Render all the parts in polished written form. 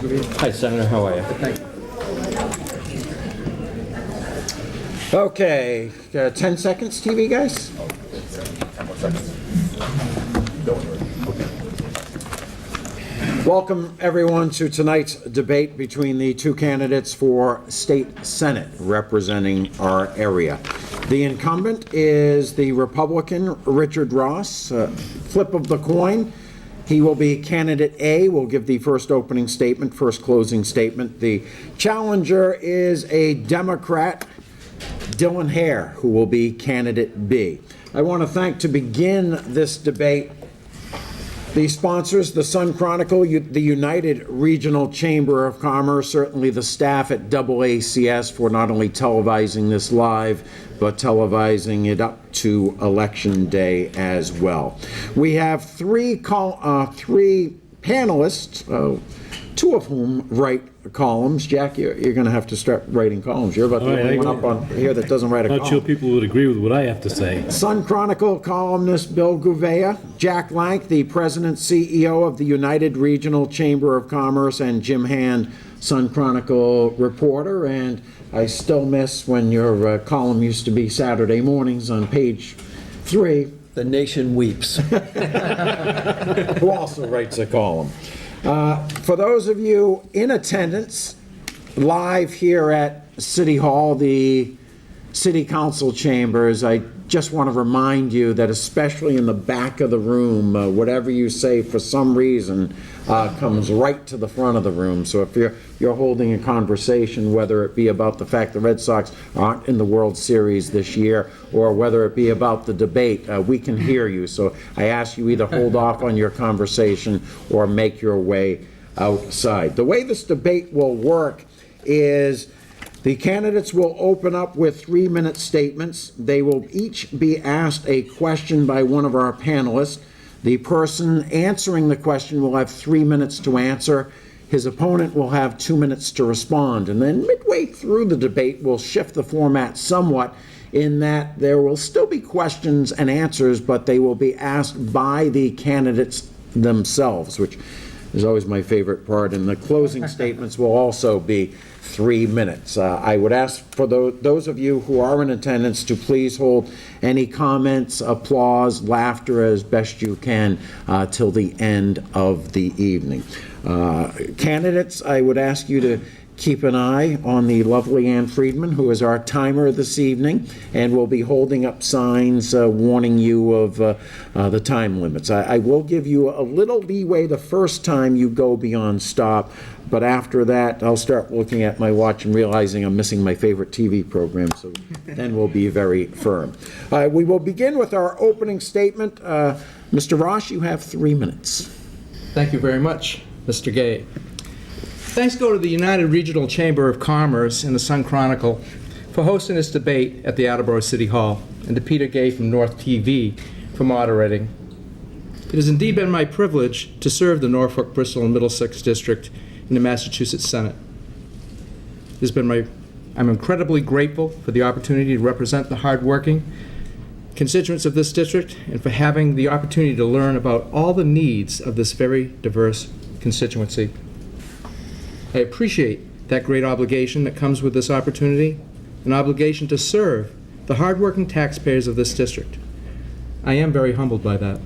Hi, Senator. How are you? Thank you. Okay, 10 seconds, TV guys? Welcome, everyone, to tonight's debate between the two candidates for State Senate representing our area. The incumbent is the Republican Richard Ross. Flip of the coin. He will be candidate A, will give the first opening statement, first closing statement. The challenger is a Democrat, Dylan Hare, who will be candidate B. I want to thank, to begin this debate, the sponsors, the Sun Chronicle, the United Regional Chamber of Commerce, certainly the staff at AACS for not only televising this live, but televising it up to Election Day as well. We have three panelists, two of whom write columns. Jack, you're going to have to start writing columns. You're about the only one up on here that doesn't write a column. Not sure people would agree with what I have to say. Sun Chronicle columnist Bill Gouveia, Jack Lank, the president CEO of the United Regional Chamber of Commerce, and Jim Hand, Sun Chronicle reporter. And I still miss when your column used to be Saturday mornings on page 3. The nation weeps. Who also writes a column. For those of you in attendance live here at City Hall, the City Council chambers, I just want to remind you that especially in the back of the room, whatever you say for some reason comes right to the front of the room. So if you're holding a conversation, whether it be about the fact the Red Sox aren't in the World Series this year, or whether it be about the debate, we can hear you. So I ask you either hold off on your conversation or make your way outside. The way this debate will work is the candidates will open up with 3-minute statements. They will each be asked a question by one of our panelists. The person answering the question will have 3 minutes to answer. His opponent will have 2 minutes to respond. And then midway through the debate, we'll shift the format somewhat in that there will still be questions and answers, but they will be asked by the candidates themselves, which is always my favorite part. And the closing statements will also be 3 minutes. I would ask for those of you who are in attendance to please hold any comments, applause, laughter as best you can till the end of the evening. Candidates, I would ask you to keep an eye on the lovely Ann Friedman, who is our timer this evening, and will be holding up signs warning you of the time limits. I will give you a little leeway the first time you go beyond stop, but after that, I'll start looking at my watch and realizing I'm missing my favorite TV program, so then we'll be very firm. We will begin with our opening statement. Mr. Ross, you have 3 minutes. Thank you very much, Mr. Gay. Thanks go to the United Regional Chamber of Commerce and the Sun Chronicle for hosting this debate at the Attleboro City Hall, and to Peter Gay from North TV for moderating. It has indeed been my privilege to serve the Norfolk, Bristol, and Middlesex District in the Massachusetts Senate. I'm incredibly grateful for the opportunity to represent the hardworking constituents of this district and for having the opportunity to learn about all the needs of this very diverse constituency. I appreciate that great obligation that comes with this opportunity, an obligation to serve the hardworking taxpayers of this district. I am very humbled by that.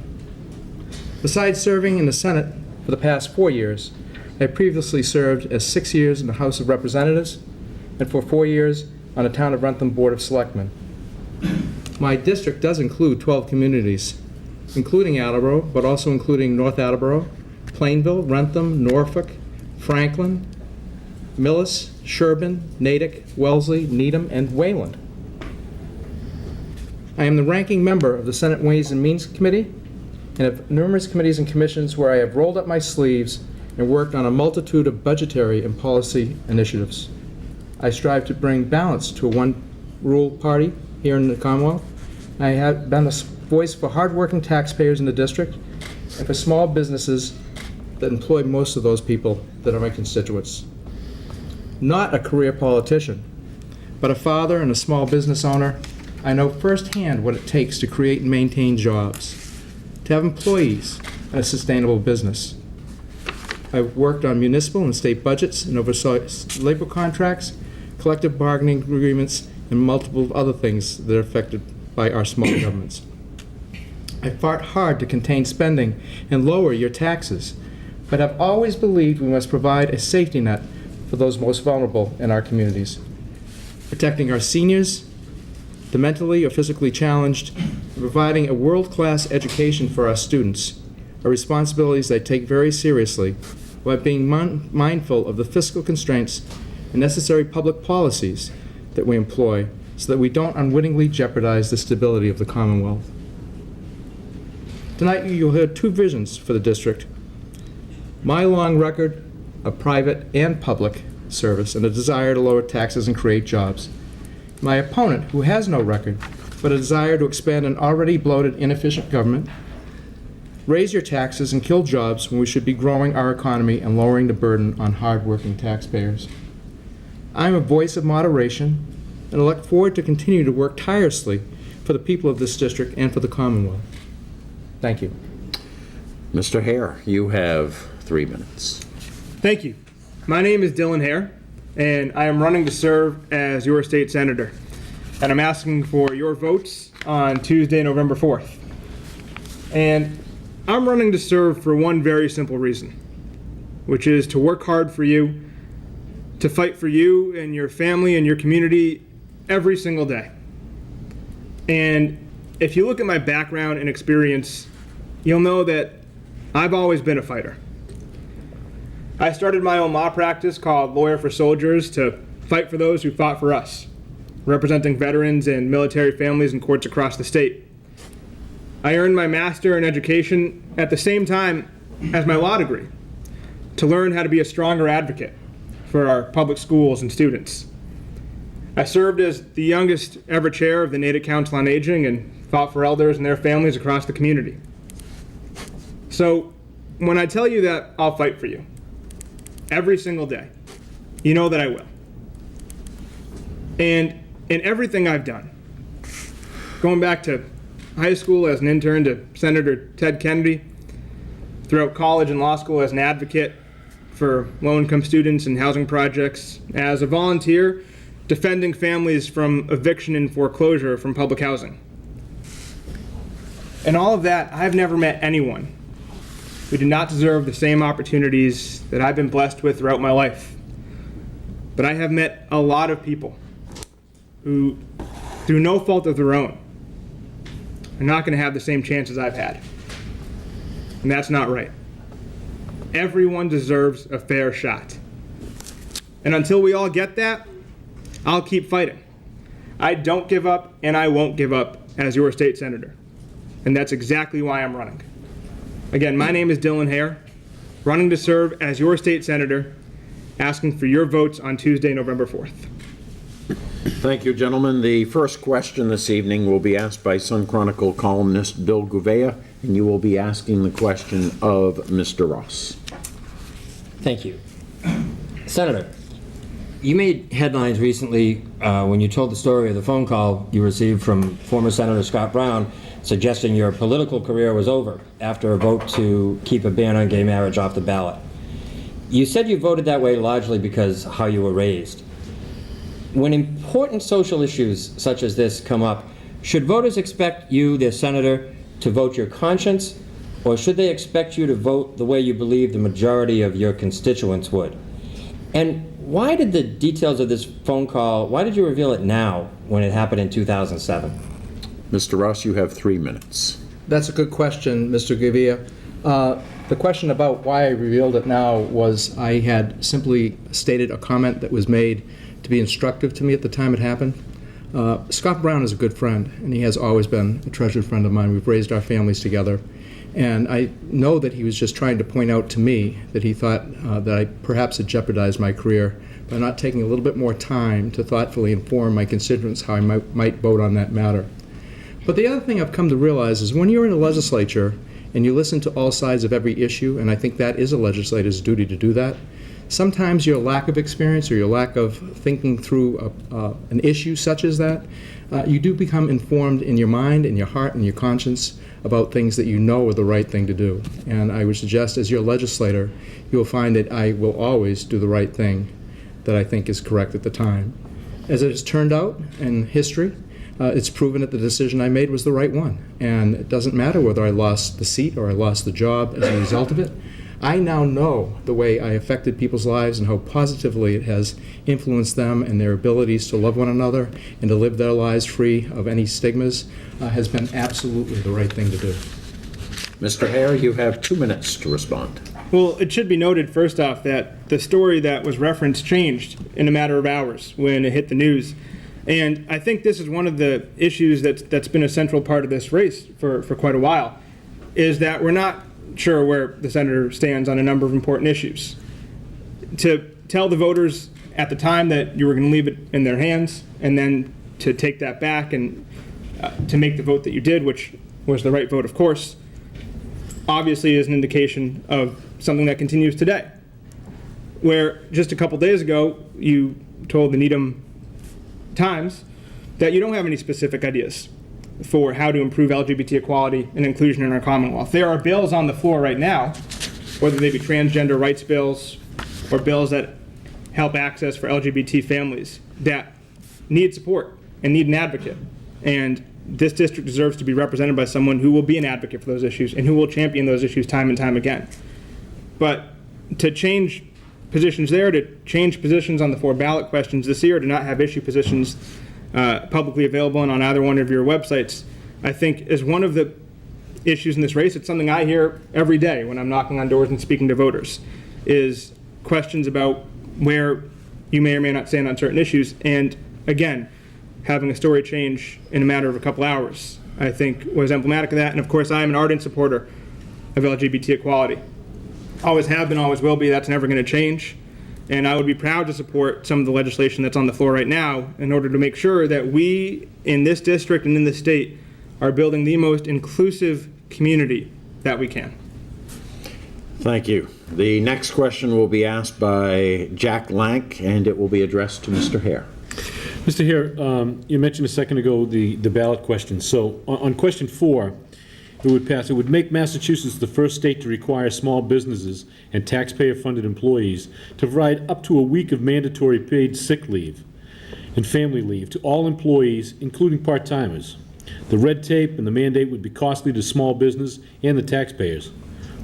Besides serving in the Senate for the past 4 years, I previously served as 6 years in the House of Representatives and for 4 years on the Town of Wrentham Board of Selectmen. My district does include 12 communities, including Attleboro, but also including North Attleboro, Plainville, Wrentham, Norfolk, Franklin, Millis, Sherburne, Natick, Wellesley, Needham, and Wayland. I am the ranking member of the Senate Ways and Means Committee and have numerous committees and commissions where I have rolled up my sleeves and worked on a multitude of budgetary and policy initiatives. I strive to bring balance to a one-rule party here in the Commonwealth. I have been a voice for hardworking taxpayers in the district and for small businesses that employ most of those people that are my constituents. Not a career politician, but a father and a small business owner, I know firsthand what it takes to create and maintain jobs, to have employees and a sustainable business. I've worked on municipal and state budgets and oversaw labor contracts, collective bargaining agreements, and multiple other things that are affected by our small governments. I fought hard to contain spending and lower your taxes, but I've always believed we must provide a safety net for those most vulnerable in our communities. Protecting our seniors, the mentally or physically challenged, and providing a world-class education for our students are responsibilities I take very seriously, while being mindful of the fiscal constraints and necessary public policies that we employ so that we don't unwittingly jeopardize the stability of the Commonwealth. Tonight you'll hear two visions for the district: my long record of private and public service and a desire to lower taxes and create jobs. My opponent, who has no record, but a desire to expand an already bloated, inefficient government, raise your taxes and kill jobs when we should be growing our economy and lowering the burden on hard-working taxpayers. I'm a voice of moderation, and I look forward to continue to work tirelessly for the people of this district and for the Commonwealth. Thank you. Mr. Hare, you have 3 minutes. Thank you. My name is Dylan Hare, and I am running to serve as your state senator. And I'm asking for your votes on Tuesday, November 4th. And I'm running to serve for one very simple reason, which is to work hard for you, to fight for you and your family and your community every single day. And if you look at my background and experience, you'll know that I've always been a fighter. I started my own law practice called Lawyer for Soldiers to fight for those who fought for us, representing veterans and military families in courts across the state. I earned my master in education at the same time as my law degree to learn how to be a stronger advocate for our public schools and students. I served as the youngest ever chair of the Natick Council on Aging and fought for elders and their families across the community. So when I tell you that I'll fight for you every single day, you know that I will. And in everything I've done, going back to high school as an intern to Senator Ted Kennedy, throughout college and law school as an advocate for low-income students and housing projects, as a volunteer defending families from eviction and foreclosure from public housing. And all of that, I've never met anyone who did not deserve the same opportunities that I've been blessed with throughout my life. But I have met a lot of people who, through no fault of their own, are not going to have the same chances I've had. And that's not right. Everyone deserves a fair shot. And until we all get that, I'll keep fighting. I don't give up, and I won't give up as your state senator. And that's exactly why I'm running. Again, my name is Dylan Hare, running to serve as your state senator, asking for your votes on Tuesday, November 4th. Thank you, gentlemen. The first question this evening will be asked by Sun Chronicle columnist Bill Gouveia, and you will be asking the question of Mr. Ross. Thank you. Senator, you made headlines recently when you told the story of the phone call you received from former Senator Scott Brown suggesting your political career was over after a vote to keep a ban on gay marriage off the ballot. You said you voted that way largely because how you were raised. When important social issues such as this come up, should voters expect you, their senator, to vote your conscience, or should they expect you to vote the way you believe the majority of your constituents would? And why did the details of this phone call, why did you reveal it now when it happened in 2007? Mr. Ross, you have 3 minutes. That's a good question, Mr. Gouveia. The question about why I revealed it now was I had simply stated a comment that was made to be instructive to me at the time it happened. Scott Brown is a good friend, and he has always been a treasured friend of mine. We've raised our families together. And I know that he was just trying to point out to me that he thought that I perhaps had jeopardized my career by not taking a little bit more time to thoughtfully inform my constituents how I might vote on that matter. But the other thing I've come to realize is when you're in a legislature and you listen to all sides of every issue, and I think that is a legislator's duty to do that, Sometimes your lack of experience or your lack of thinking through an issue such as that, you do become informed in your mind, in your heart, and your conscience about things that you know are the right thing to do. And I would suggest, as your legislator, you will find that I will always do the right thing that I think is correct at the time. As it has turned out in history, it's proven that the decision I made was the right one. And it doesn't matter whether I lost the seat or I lost the job as a result of it. I now know the way I affected people's lives and how positively it has influenced them and their abilities to love one another and to live their lives free of any stigmas has been absolutely the right thing to do. Mr. Hare, you have 2 minutes to respond. Well, it should be noted, first off, that the story that was referenced changed in a matter of hours when it hit the news. And I think this is one of the issues that's been a central part of this race for quite a while, is that we're not sure where the senator stands on a number of important issues. To tell the voters at the time that you were going to leave it in their hands, and then to take that back and to make the vote that you did, which was the right vote, of course, obviously is an indication of something that continues today. Where just a couple days ago, you told the Needham Times that you don't have any specific ideas for how to improve LGBT equality and inclusion in our Commonwealth. There are bills on the floor right now, whether they be transgender rights bills or bills that help access for LGBT families, that need support and need an advocate. And this district deserves to be represented by someone who will be an advocate for those issues and who will champion those issues time and time again. But to change positions there, to change positions on the 4 ballot questions this year, to not have issue positions publicly available and on either one of your websites, I think is one of the issues in this race. It's something I hear every day when I'm knocking on doors and speaking to voters, is questions about where you may or may not stand on certain issues. And again, having a story change in a matter of a couple hours, I think was emblematic of that. And of course, I am an ardent supporter of LGBT equality. Always have been, always will be. That's never going to change. And I would be proud to support some of the legislation that's on the floor right now in order to make sure that we in this district and in this state are building the most inclusive community that we can. Thank you. The next question will be asked by Jack Lank, and it will be addressed to Mr. Hare. Mr. Hare, you mentioned a second ago the ballot question. So on question 4, it would pass. It would make Massachusetts the first state to require small businesses and taxpayer-funded employees to provide up to a week of mandatory paid sick leave and family leave to all employees, including part-timers. The red tape and the mandate would be costly to small business and the taxpayers.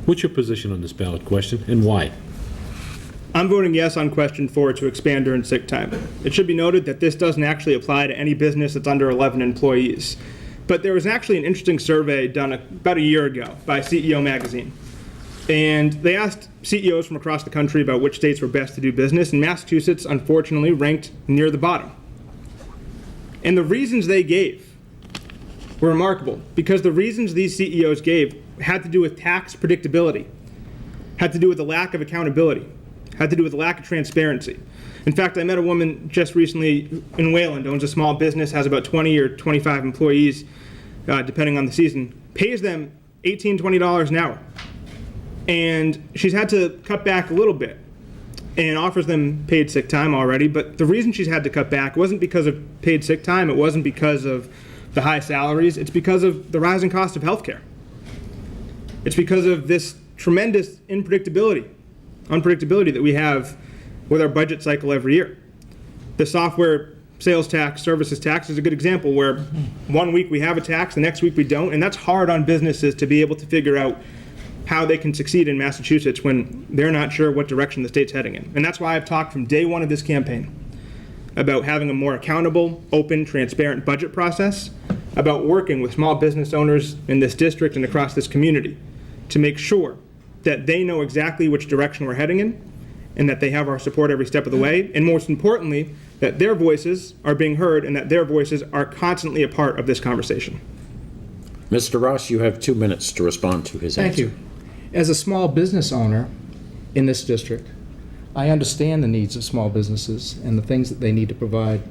What's your position on this ballot question, and why? I'm voting yes on question 4 to expand earned sick time. It should be noted that this doesn't actually apply to any business that's under 11 employees. But there was actually an interesting survey done about a year ago by CEO Magazine. And they asked CEOs from across the country about which states were best to do business, and Massachusetts, unfortunately, ranked near the bottom. And the reasons they gave were remarkable, because the reasons these CEOs gave had to do with tax predictability, had to do with the lack of accountability, had to do with the lack of transparency. In fact, I met a woman just recently in Wayland, owns a small business, has about 20 or 25 employees, depending on the season, pays them $18, $20 an hour. And she's had to cut back a little bit and offers them paid sick time already. But the reason she's had to cut back wasn't because of paid sick time. It wasn't because of the high salaries. It's because of the rising cost of healthcare. It's because of this tremendous unpredictability that we have with our budget cycle every year. The software sales tax, services tax is a good example where one week we have a tax, the next week we don't, and that's hard on businesses to be able to figure out how they can succeed in Massachusetts when they're not sure what direction the state's heading in. And that's why I've talked from day one of this campaign about having a more accountable, open, transparent budget process, about working with small business owners in this district and across this community to make sure that they know exactly which direction we're heading in, and that they have our support every step of the way, and most importantly, that their voices are being heard and that their voices are constantly a part of this conversation. Mr. Ross, you have 2 minutes to respond to his answer. Thank you. As a small business owner in this district, I understand the needs of small businesses and the things that they need to provide.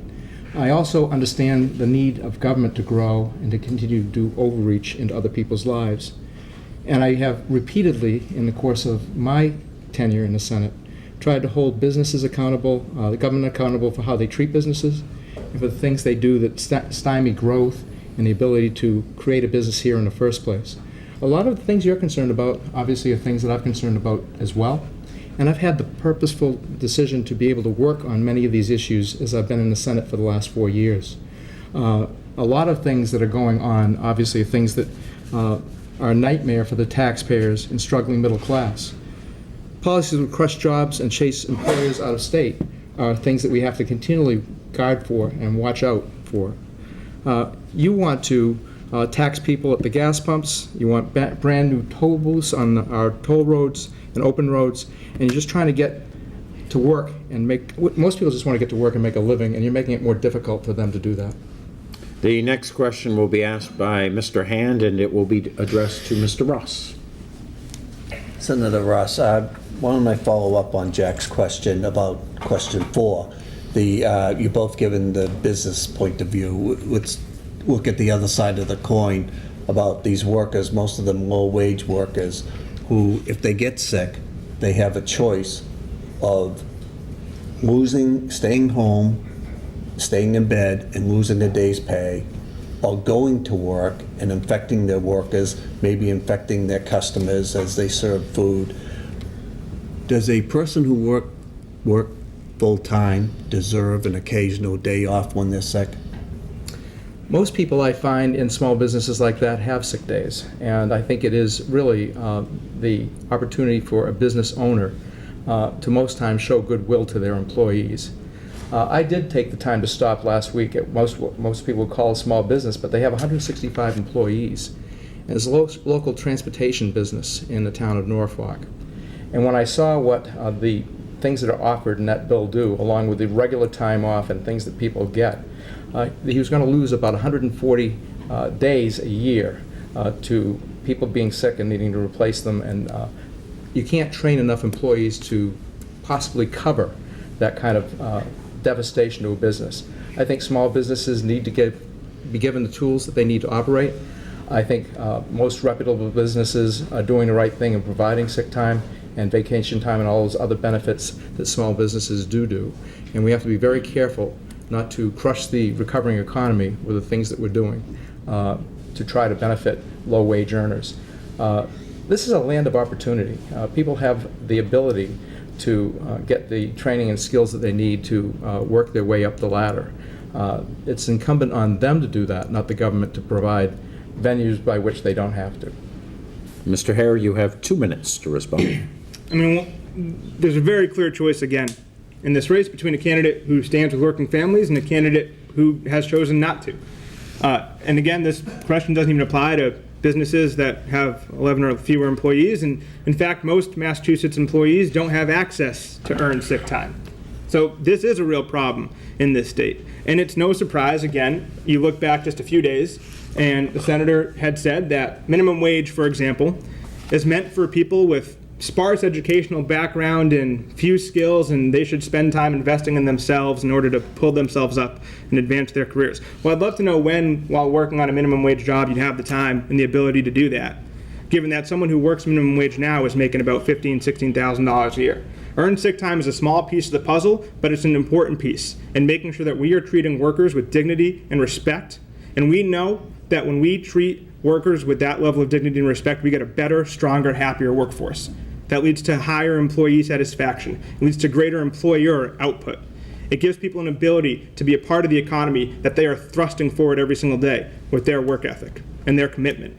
I also understand the need of government to grow and to continue to do overreach into other people's lives. And I have repeatedly, in the course of my tenure in the Senate, tried to hold businesses accountable, the government accountable for how they treat businesses, and for the things they do that stymie growth and the ability to create a business here in the first place. A lot of the things you're concerned about, obviously, are things that I'm concerned about as well. And I've had the purposeful decision to be able to work on many of these issues as I've been in the Senate for the last 4 years. A lot of things that are going on, obviously, are things that are a nightmare for the taxpayers and struggling middle class. Policies that crush jobs and chase employers out of state are things that we have to continually guard for and watch out for. You want to tax people at the gas pumps, you want brand new toll booths on our toll roads and open roads, and you're just trying to get to work and most people just want to get to work and make a living, and you're making it more difficult for them to do that. The next question will be asked by Mr. Hand, and it will be addressed to Mr. Ross. Senator Ross, why don't I follow up on Jack's question about question 4? You're both given the business point of view. Let's look at the other side of the coin about these workers, most of them low-wage workers, who, if they get sick, they have a choice of staying home, staying in bed and losing a day's pay, or going to work and infecting their workers, maybe infecting their customers as they serve food. Does a person who work full-time deserve an occasional day off when they're sick? Most people I find in small businesses like that have sick days, and I think it is really the opportunity for a business owner to most times show goodwill to their employees. I did take the time to stop last week at what most people would call a small business, but they have 165 employees. And it's a local transportation business in the town of Norfolk. And when I saw what the things that are offered in that bill do, along with the regular time off and things that people get, he was going to lose about 140 days a year to people being sick and needing to replace them. And you can't train enough employees to possibly cover that kind of devastation to a business. I think small businesses need to be given the tools that they need to operate. I think most reputable businesses are doing the right thing and providing sick time and vacation time and all those other benefits that small businesses do. And we have to be very careful not to crush the recovering economy with the things that we're doing to try to benefit low-wage earners. This is a land of opportunity. People have the ability to get the training and skills that they need to work their way up the ladder. It's incumbent on them to do that, not the government to provide venues by which they don't have to. Mr. Hare, you have 2 minutes to respond. I mean, there's a very clear choice again in this race between a candidate who stands with working families and a candidate who has chosen not to. And again, this question doesn't even apply to businesses that have 11 or fewer employees, and in fact, most Massachusetts employees don't have access to earned sick time. So this is a real problem in this state. And it's no surprise, again, you look back just a few days, and the senator had said that minimum wage, for example, is meant for people with sparse educational background and few skills, and they should spend time investing in themselves in order to pull themselves up and advance their careers. Well, I'd love to know when, while working on a minimum wage job, you'd have the time and the ability to do that, given that someone who works minimum wage now is making about $15,000, $16,000 a year. Earned sick time is a small piece of the puzzle, but it's an important piece in making sure that we are treating workers with dignity and respect. And we know that when we treat workers with that level of dignity and respect, we get a better, stronger, happier workforce. That leads to higher employee satisfaction. It leads to greater employer output. It gives people an ability to be a part of the economy that they are thrusting forward every single day with their work ethic and their commitment.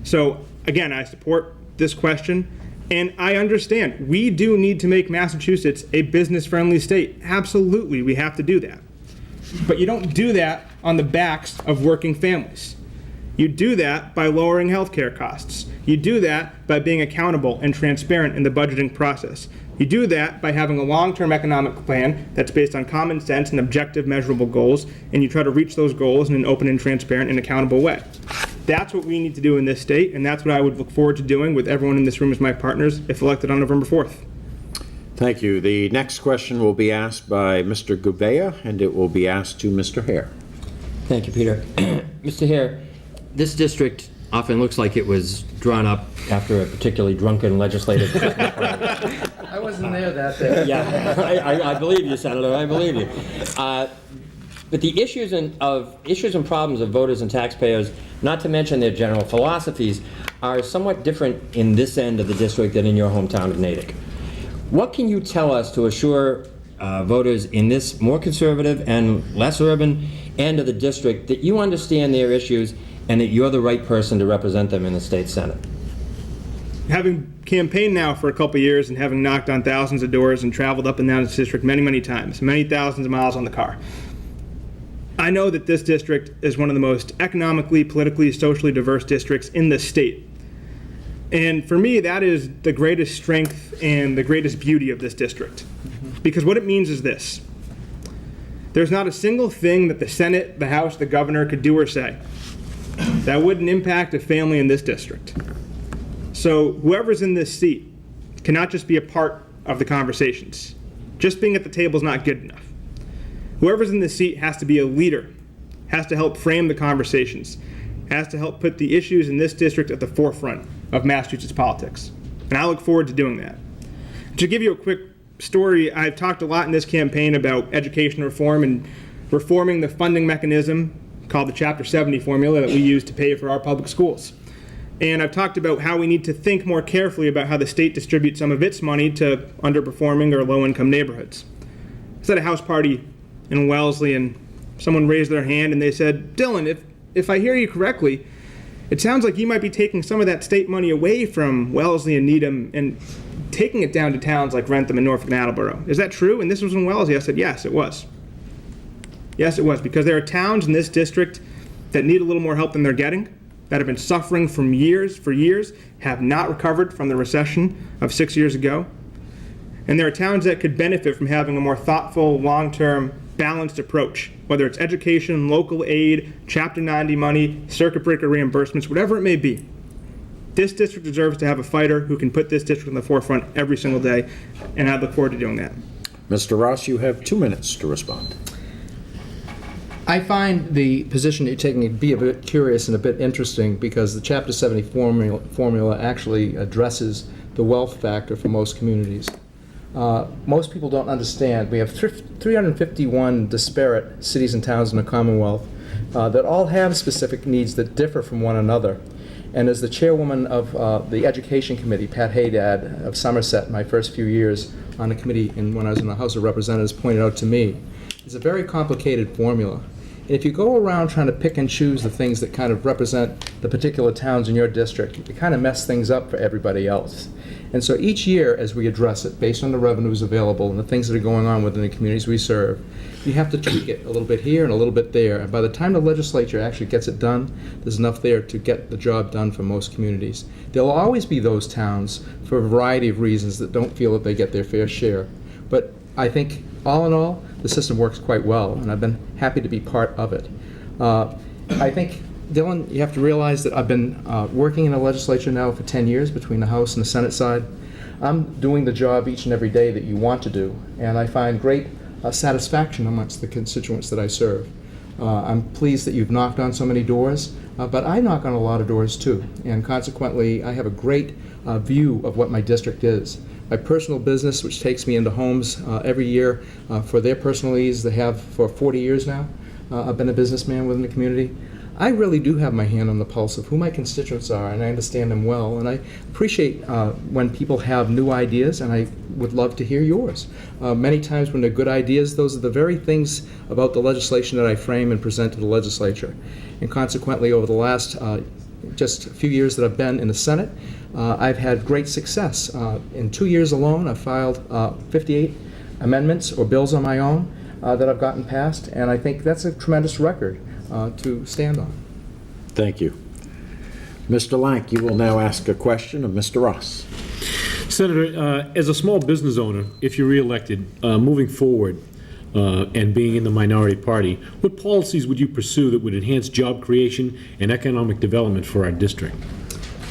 So again, I support this question, and I understand we do need to make Massachusetts a business-friendly state. Absolutely, we have to do that. But you don't do that on the backs of working families. You do that by lowering healthcare costs. You do that by being accountable and transparent in the budgeting process. You do that by having a long-term economic plan that's based on common sense and objective, measurable goals, and you try to reach those goals in an open and transparent and accountable way. That's what we need to do in this state, and that's what I would look forward to doing with everyone in this room as my partners if elected on November 4th. Thank you. The next question will be asked by Mr. Gouveia, and it will be asked to Mr. Hare. Thank you, Peter. Mr. Hare, this district often looks like it was drawn up after a particularly drunken legislative. I wasn't there that day. Yeah, I believe you, Senator, I believe you. But the issues and problems of voters and taxpayers, not to mention their general philosophies, are somewhat different in this end of the district than in your hometown of Natick. What can you tell us to assure voters in this more conservative and less urban end of the district that you understand their issues and that you're the right person to represent them in the state senate? Having campaigned now for a couple years and having knocked on thousands of doors and traveled up and down this district many, many times, many thousands of miles on the car, I know that this district is one of the most economically, politically, socially diverse districts in the state. And for me, that is the greatest strength and the greatest beauty of this district. Because what it means is this: there's not a single thing that the Senate, the House, the governor could do or say that wouldn't impact a family in this district. So whoever's in this seat cannot just be a part of the conversations. Just being at the table is not good enough. Whoever's in this seat has to be a leader, has to help frame the conversations, has to help put the issues in this district at the forefront of Massachusetts politics. And I look forward to doing that. To give you a quick story, I've talked a lot in this campaign about education reform and reforming the funding mechanism called the Chapter 70 formula that we use to pay for our public schools. And I've talked about how we need to think more carefully about how the state distributes some of its money to underperforming or low-income neighborhoods. I was at a house party in Wellesley, and someone raised their hand and they said, "Dylan, if I hear you correctly, it sounds like you might be taking some of that state money away from Wellesley and Needham and taking it down to towns like Rentham and Norfolk and Attleboro. Is that true?" And this was in Wellesley. I said, yes, it was. Yes, it was, because there are towns in this district that need a little more help than they're getting, that have been suffering for years, have not recovered from the recession of 6 years ago. And there are towns that could benefit from having a more thoughtful, long-term, balanced approach, whether it's education, local aid, Chapter 90 money, circuit breaker reimbursements, whatever it may be. This district deserves to have a fighter who can put this district in the forefront every single day, and I look forward to doing that. Mr. Ross, you have 2 minutes to respond. I find the position that you're taking to be a bit curious and a bit interesting, because the Chapter 70 formula actually addresses the wealth factor for most communities. Most people don't understand. We have 351 disparate cities and towns in the Commonwealth that all have specific needs that differ from one another. And as the chairwoman of the Education Committee, Pat Haydad of Somerset, my first few years on the committee and when I was in the House of Representatives, pointed out to me, it's a very complicated formula. And if you go around trying to pick and choose the things that kind of represent the particular towns in your district, you kind of mess things up for everybody else. And so each year, as we address it, based on the revenues available and the things that are going on within the communities we serve, you have to tweak it a little bit here and a little bit there. And by the time the legislature actually gets it done, there's enough there to get the job done for most communities. There'll always be those towns, for a variety of reasons, that don't feel that they get their fair share. But I think, all in all, the system works quite well, and I've been happy to be part of it. I think, Dylan, you have to realize that I've been working in the legislature now for 10 years between the House and the Senate side. I'm doing the job each and every day that you want to do, and I find great satisfaction amongst the constituents that I serve. I'm pleased that you've knocked on so many doors, but I knock on a lot of doors too, and consequently I have a great view of what my district is. My personal business, which takes me into homes every year for their personal needs, they have for 40 years now. I've been a businessman within the community. I really do have my hand on the pulse of who my constituents are, and I understand them well. And I appreciate when people have new ideas, and I would love to hear yours. Many times when they're good ideas, those are the very things about the legislation that I frame and present to the legislature. And consequently, over the last just a few years that I've been in the Senate, I've had great success. In 2 years alone, I've filed 58 amendments or bills on my own that I've gotten passed, and I think that's a tremendous record to stand on. Thank you. Mr. Lank, you will now ask a question of Mr. Ross. Senator, as a small business owner, if you're reelected, moving forward and being in the minority party, what policies would you pursue that would enhance job creation and economic development for our district?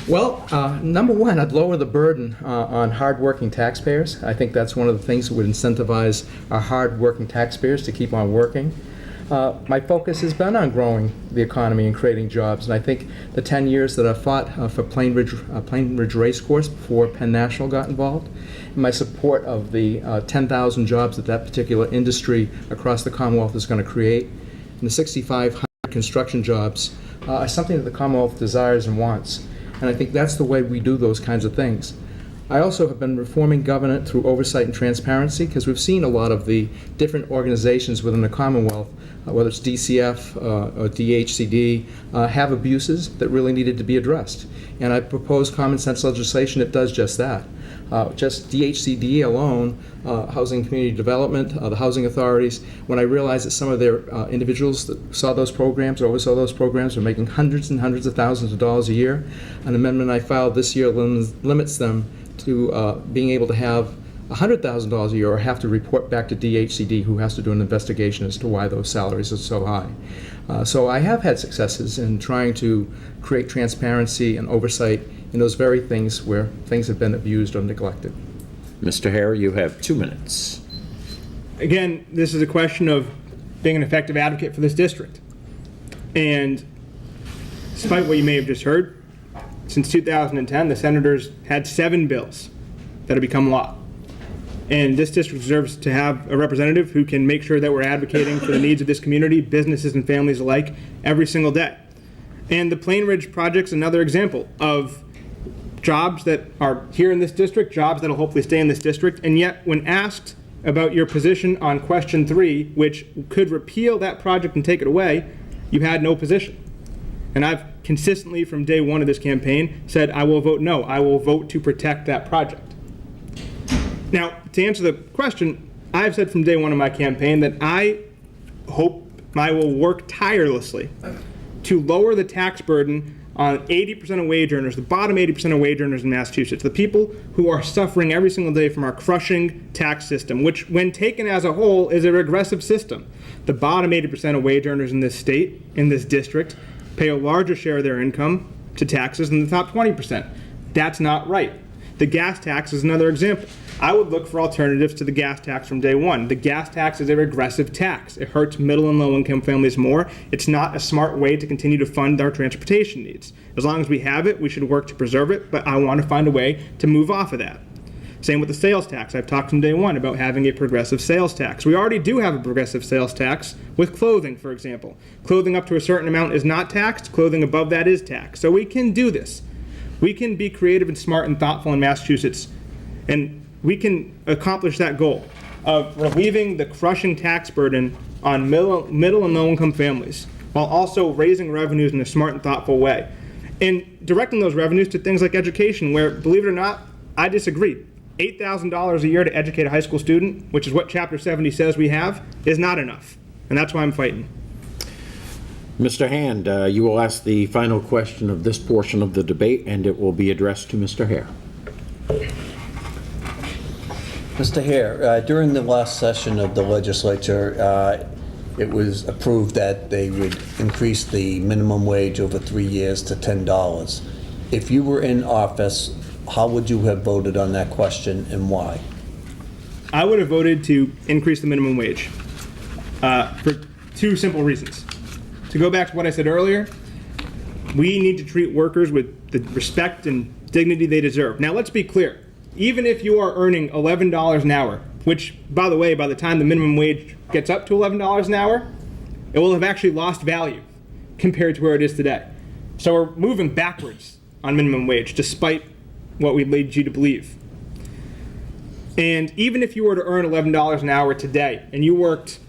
Well, number one, I'd lower the burden on hard-working taxpayers. I think that's one of the things that would incentivize our hard-working taxpayers to keep on working. My focus has been on growing the economy and creating jobs, and I think the 10 years that I fought for Plain Ridge Race Course before Penn National got involved, and my support of the 10,000 jobs that that particular industry across the Commonwealth is going to create, and the 6,500 construction jobs are something that the Commonwealth desires and wants. And I think that's the way we do those kinds of things. I also have been reforming government through oversight and transparency, because we've seen a lot of the different organizations within the Commonwealth, whether it's DCF or DHCD, have abuses that really needed to be addressed. And I proposed common sense legislation that does just that. Just DHCD alone, Housing Community Development, the housing authorities, when I realized that some of their individuals that saw those programs, or oversaw those programs, were making hundreds and hundreds of thousands of dollars a year, an amendment I filed this year limits them to being able to have $100,000 a year or have to report back to DHCD, who has to do an investigation as to why those salaries are so high. So I have had successes in trying to create transparency and oversight in those very things where things have been abused or neglected. Mr. Hare, you have 2 minutes. Again, this is a question of being an effective advocate for this district. And despite what you may have just heard, since 2010, the senators had 7 bills that have become law. And this district deserves to have a representative who can make sure that we're advocating for the needs of this community, businesses and families alike, every single day. And the Plain Ridge Project's another example of jobs that are here in this district, jobs that will hopefully stay in this district, and yet when asked about your position on question 3, which could repeal that project and take it away, you had no position. And I've consistently, from day one of this campaign, said I will vote no. I will vote to protect that project. Now, to answer the question, I've said from day one of my campaign that I hope I will work tirelessly to lower the tax burden on 80% of wage earners, the bottom 80% of wage earners in Massachusetts, the people who are suffering every single day from our crushing tax system, which, when taken as a whole, is a regressive system. The bottom 80% of wage earners in this state, in this district, pay a larger share of their income to taxes than the top 20%. That's not right. The gas tax is another example. I would look for alternatives to the gas tax from day one. The gas tax is a regressive tax. It hurts middle and low income families more. It's not a smart way to continue to fund our transportation needs. As long as we have it, we should work to preserve it, but I want to find a way to move off of that. Same with the sales tax. I've talked from day one about having a progressive sales tax. We already do have a progressive sales tax with clothing, for example. Clothing up to a certain amount is not taxed. Clothing above that is taxed. So we can do this. We can be creative and smart and thoughtful in Massachusetts, and we can accomplish that goal of relieving the crushing tax burden on middle and low-income families, while also raising revenues in a smart and thoughtful way. And directing those revenues to things like education, where, believe it or not, I disagree. $8,000 a year to educate a high school student, which is what Chapter 70 says we have, is not enough. And that's why I'm fighting. Mr. Hand, you will ask the final question of this portion of the debate, and it will be addressed to Mr. Hare. Mr. Hare, during the last session of the legislature, it was approved that they would increase the minimum wage over 3 years to $10. If you were in office, how would you have voted on that question and why? I would have voted to increase the minimum wage for 2 simple reasons. To go back to what I said earlier, we need to treat workers with the respect and dignity they deserve. Now, let's be clear. Even if you are earning $11 an hour, which, by the way, by the time the minimum wage gets up to $11 an hour, it will have actually lost value compared to where it is today. So we're moving backwards on minimum wage, despite what we lead you to believe. And even if you were to earn $11 an hour today, and you worked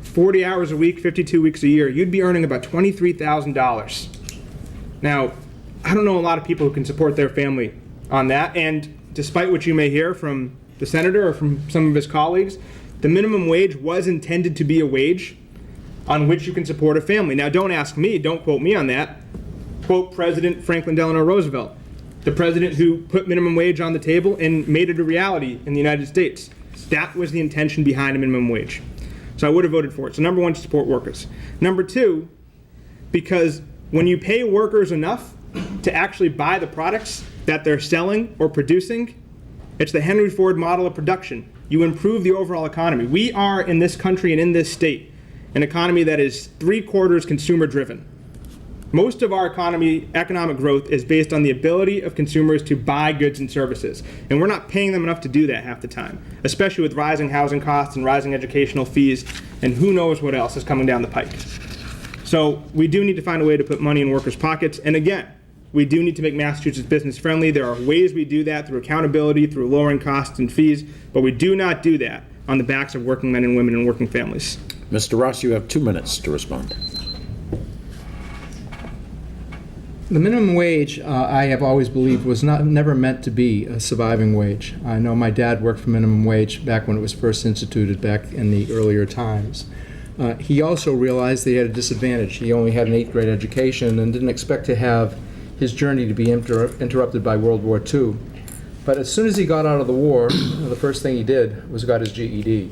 40 hours a week, 52 weeks a year, you'd be earning about $23,000. Now, I don't know a lot of people who can support their family on that, and despite what you may hear from the senator or from some of his colleagues, the minimum wage was intended to be a wage on which you can support a family. Now, don't ask me, don't quote me on that. Quote President Franklin Delano Roosevelt, the president who put minimum wage on the table and made it a reality in the United States. That was the intention behind a minimum wage. So I would have voted for it. So number 1, to support workers. Number 2, because when you pay workers enough to actually buy the products that they're selling or producing, it's the Henry Ford model of production. You improve the overall economy. We are, in this country and in this state, an economy that is 3/4 consumer driven. Most of our economic growth is based on the ability of consumers to buy goods and services, and we're not paying them enough to do that half the time, especially with rising housing costs and rising educational fees, and who knows what else is coming down the pike. So we do need to find a way to put money in workers' pockets, and again, we do need to make Massachusetts business friendly. There are ways we do that through accountability, through lowering costs and fees, but we do not do that on the backs of working men and women and working families. Mr. Ross, you have 2 minutes to respond. The minimum wage, I have always believed, was never meant to be a surviving wage. I know my dad worked for minimum wage back when it was first instituted back in the earlier times. He also realized that he had a disadvantage. He only had an 8th grade education and didn't expect to have his journey to be interrupted by World War II. But as soon as he got out of the war, the first thing he did was got his GED.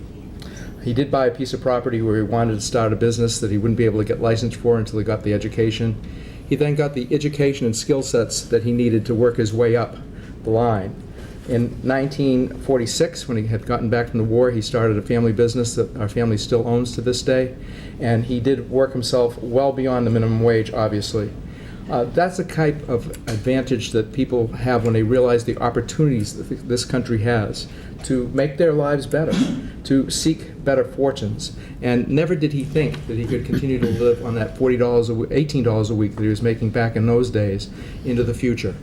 He did buy a piece of property where he wanted to start a business that he wouldn't be able to get licensed for until he got the education. He then got the education and skill sets that he needed to work his way up the line. In 1946, when he had gotten back from the war, he started a family business that our family still owns to this day, and he did work himself well beyond the minimum wage, obviously. That's the type of advantage that people have when they realize the opportunities that this country has to make their lives better, to seek better fortunes. And never did he think that he could continue to live on that $40 $18 a week that he was making back in those days into the future.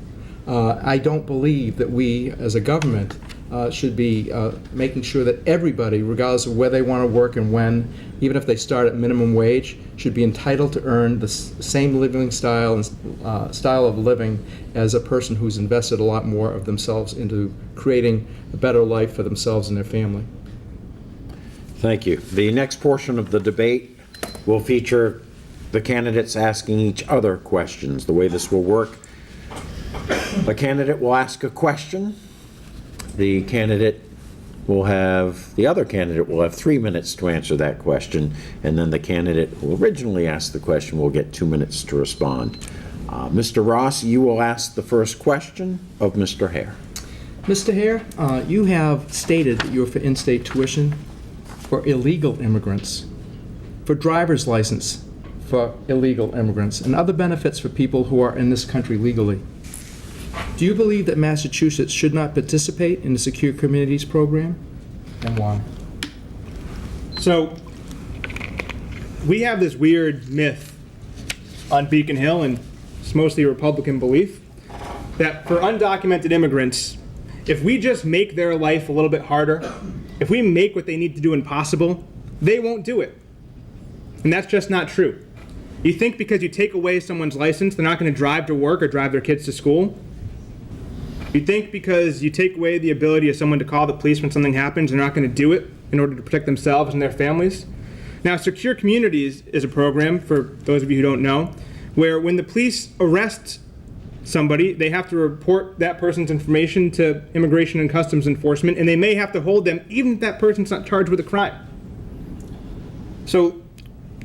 I don't believe that we, as a government, should be making sure that everybody, regardless of where they want to work and when, even if they start at minimum wage, should be entitled to earn the same living style and style of living as a person who's invested a lot more of themselves into creating a better life for themselves and their family. Thank you. The next portion of the debate will feature the candidates asking each other questions. The way this will work, a candidate will ask a question. The other candidate will have 3 minutes to answer that question, and then the candidate who originally asked the question will get 2 minutes to respond. Mr. Ross, you will ask the first question of Mr. Hare. Mr. Hare, you have stated that you're for in-state tuition for illegal immigrants, for driver's license for illegal immigrants, and other benefits for people who are in this country legally. Do you believe that Massachusetts should not participate in the Secure Communities program, and why? So, we have this weird myth on Beacon Hill, and it's mostly a Republican belief, that for undocumented immigrants, if we just make their life a little bit harder, if we make what they need to do impossible, they won't do it. And that's just not true. You think because you take away someone's license, they're not going to drive to work or drive their kids to school? You think because you take away the ability of someone to call the police when something happens, they're not going to do it in order to protect themselves and their families? Now, Secure Communities is a program, for those of you who don't know, where when the police arrest somebody, they have to report that person's information to Immigration and Customs Enforcement, and they may have to hold them even if that person's not charged with a crime. So,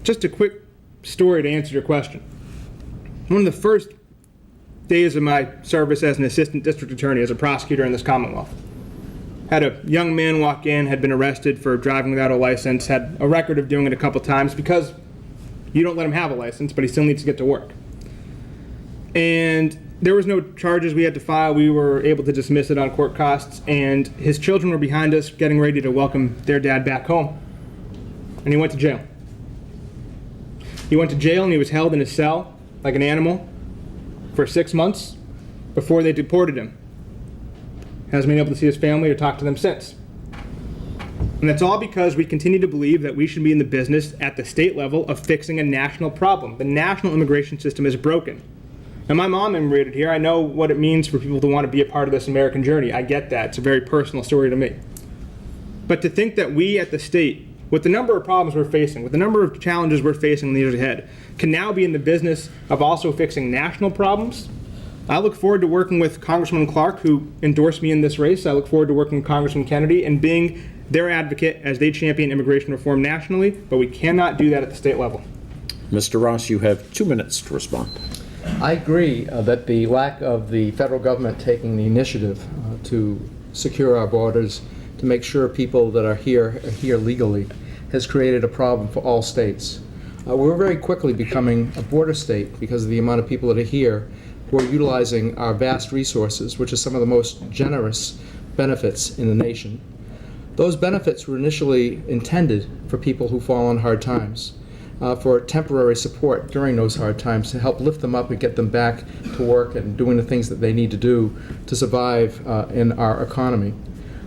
just a quick story to answer your question. One of the first days of my service as an assistant district attorney, as a prosecutor in this Commonwealth, had a young man walk in, had been arrested for driving without a license, had a record of doing it a couple times because you don't let him have a license, but he still needs to get to work. And there was no charges we had to file. We were able to dismiss it on court costs, and his children were behind us getting ready to welcome their dad back home. And he went to jail. He went to jail and he was held in a cell like an animal for 6 months before they deported him. Hasn't been able to see his family or talk to them since. And that's all because we continue to believe that we should be in the business at the state level of fixing a national problem. The national immigration system is broken. Now, my mom immigrated here. I know what it means for people to want to be a part of this American journey. I get that. It's a very personal story to me. But to think that we at the state, with the number of problems we're facing, with the number of challenges we're facing in the years ahead, can now be in the business of also fixing national problems. I look forward to working with Congressman Clark, who endorsed me in this race. I look forward to working with Congressman Kennedy and being their advocate as they champion immigration reform nationally, but we cannot do that at the state level. Mr. Ross, you have 2 minutes to respond. I agree that the lack of the federal government taking the initiative to secure our borders, to make sure people that are here legally, has created a problem for all states. We're very quickly becoming a border state because of the amount of people that are here who are utilizing our vast resources, which are some of the most generous benefits in the nation. Those benefits were initially intended for people who fall on hard times, for temporary support during those hard times to help lift them up and get them back to work and doing the things that they need to do to survive in our economy.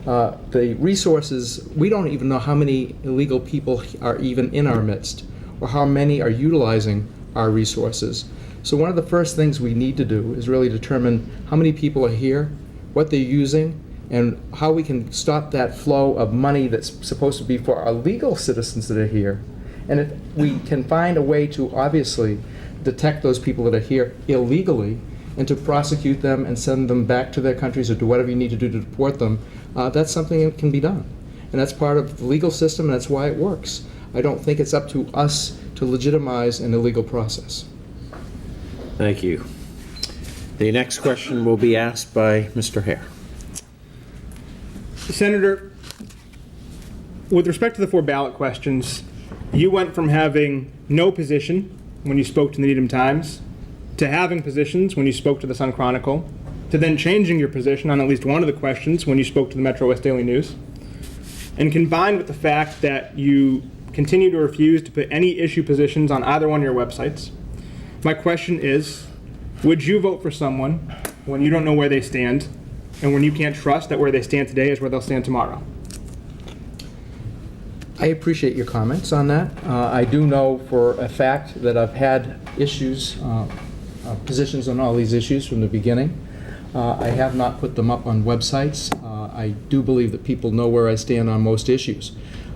The resources, we don't even know how many illegal people are even in our midst or how many are utilizing our resources. So one of the first things we need to do is really determine how many people are here, what they're using, and how we can stop that flow of money that's supposed to be for our legal citizens that are here. And if we can find a way to obviously detect those people that are here illegally and to prosecute them and send them back to their countries or do whatever you need to do to deport them, that's something that can be done. And that's part of the legal system, and that's why it works. I don't think it's up to us to legitimize an illegal process. Thank you. The next question will be asked by Mr. Hare. Senator, with respect to the 4 ballot questions, you went from having no position when you spoke to the Needham Times to having positions when you spoke to the Sun Chronicle, to then changing your position on at least one of the questions when you spoke to the Metro West Daily News. And combined with the fact that you continue to refuse to put any issue positions on either one of your websites, my question is, would you vote for someone when you don't know where they stand and when you can't trust that where they stand today is where they'll stand tomorrow? I appreciate your comments on that. I do know for a fact that I've had issues, positions on all these issues from the beginning. I have not put them up on websites. I do believe that people know where I stand on most issues.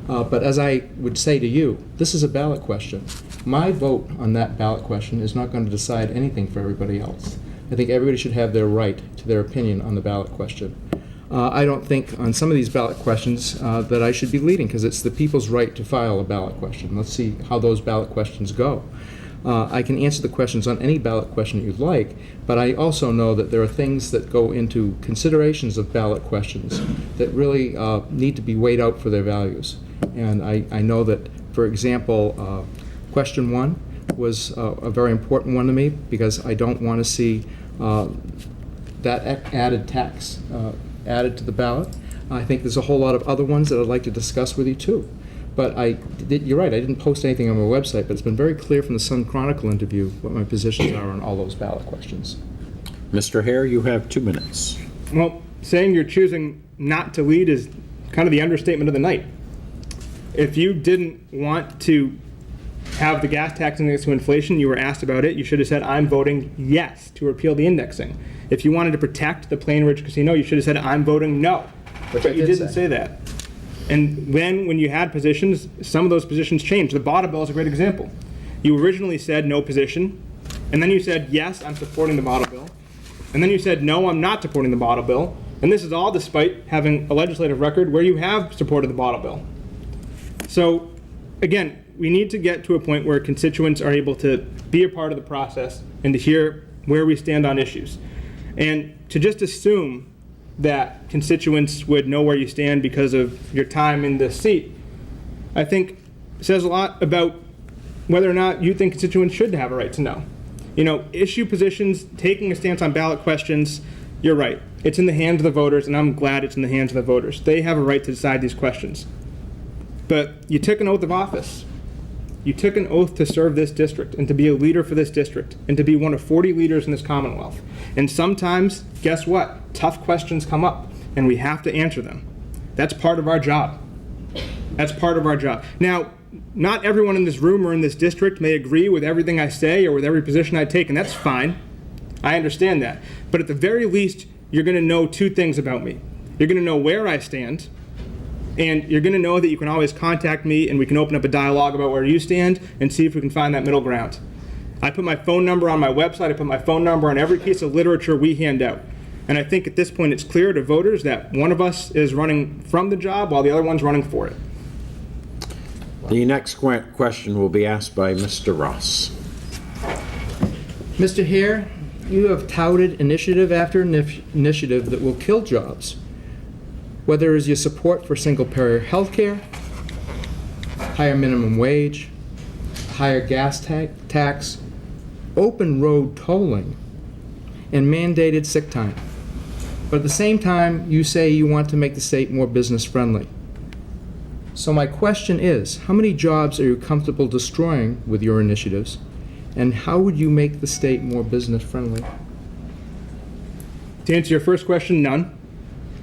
But as I would say to you, this is a ballot question. My vote on that ballot question is not going to decide anything for everybody else. I think everybody should have their right to their opinion on the ballot question. I don't think on some of these ballot questions that I should be leading, because it's the people's right to file a ballot question. Let's see how those ballot questions go. I can answer the questions on any ballot question that you'd like, but I also know that there are things that go into considerations of ballot questions that really need to be weighed out for their values. And I know that, for example, question 1 was a very important one to me because I don't want to see that added tax added to the ballot. I think there's a whole lot of other ones that I'd like to discuss with you too. But you're right, I didn't post anything on my website, but it's been very clear from the Sun Chronicle interview what my positions are on all those ballot questions. Mr. Hare, you have 2 minutes. Well, saying you're choosing not to lead is kind of the understatement of the night. If you didn't want to have the gas tax index to inflation, you were asked about it, you should have said, I'm voting yes to repeal the indexing. If you wanted to protect the Plain Ridge Casino, you should have said, I'm voting no. Which I you did didn't say that. And then when you had positions, some of those positions changed. The bottle bill is a great example. You originally said no position, and then you said, yes, I'm supporting the bottle bill. And then you said, no, I'm not supporting the bottle bill. And this is all despite having a legislative record where you have supported the bottle bill. So, again, we need to get to a point where constituents are able to be a part of the process and to hear where we stand on issues. And to just assume that constituents would know where you stand because of your time in this seat, I think says a lot about whether or not you think constituents should have a right to know. You know, issue positions, taking a stance on ballot questions, you're right. It's in the hands of the voters, and I'm glad it's in the hands of the voters. They have a right to decide these questions. But you took an oath of office. You took an oath to serve this district and to be a leader for this district and to be one of 40 leaders in this Commonwealth. And sometimes, guess what? Tough questions come up and we have to answer them. That's part of our job. That's part of our job. Now, not everyone in this room or in this district may agree with everything I say or with every position I take, and that's fine. I understand that. But at the very least, you're going to know 2 things about me. You're going to know where I stand, and you're going to know that you can always contact me and we can open up a dialogue about where you stand and see if we can find that middle ground. I put my phone number on my website. I put my phone number on every piece of literature we hand out. And I think at this point it's clear to voters that one of us is running from the job while the other one's running for it. The next question will be asked by Mr. Ross. Mr. Hare, you have touted initiative after initiative that will kill jobs. Whether it is your support for single-payer health care, higher minimum wage, higher gas tax, open road tolling, and mandated sick time. But at the same time, you say you want to make the state more business-friendly. So my question is, how many jobs are you comfortable destroying with your initiatives, and how would you make the state more business-friendly? To answer your first question, none.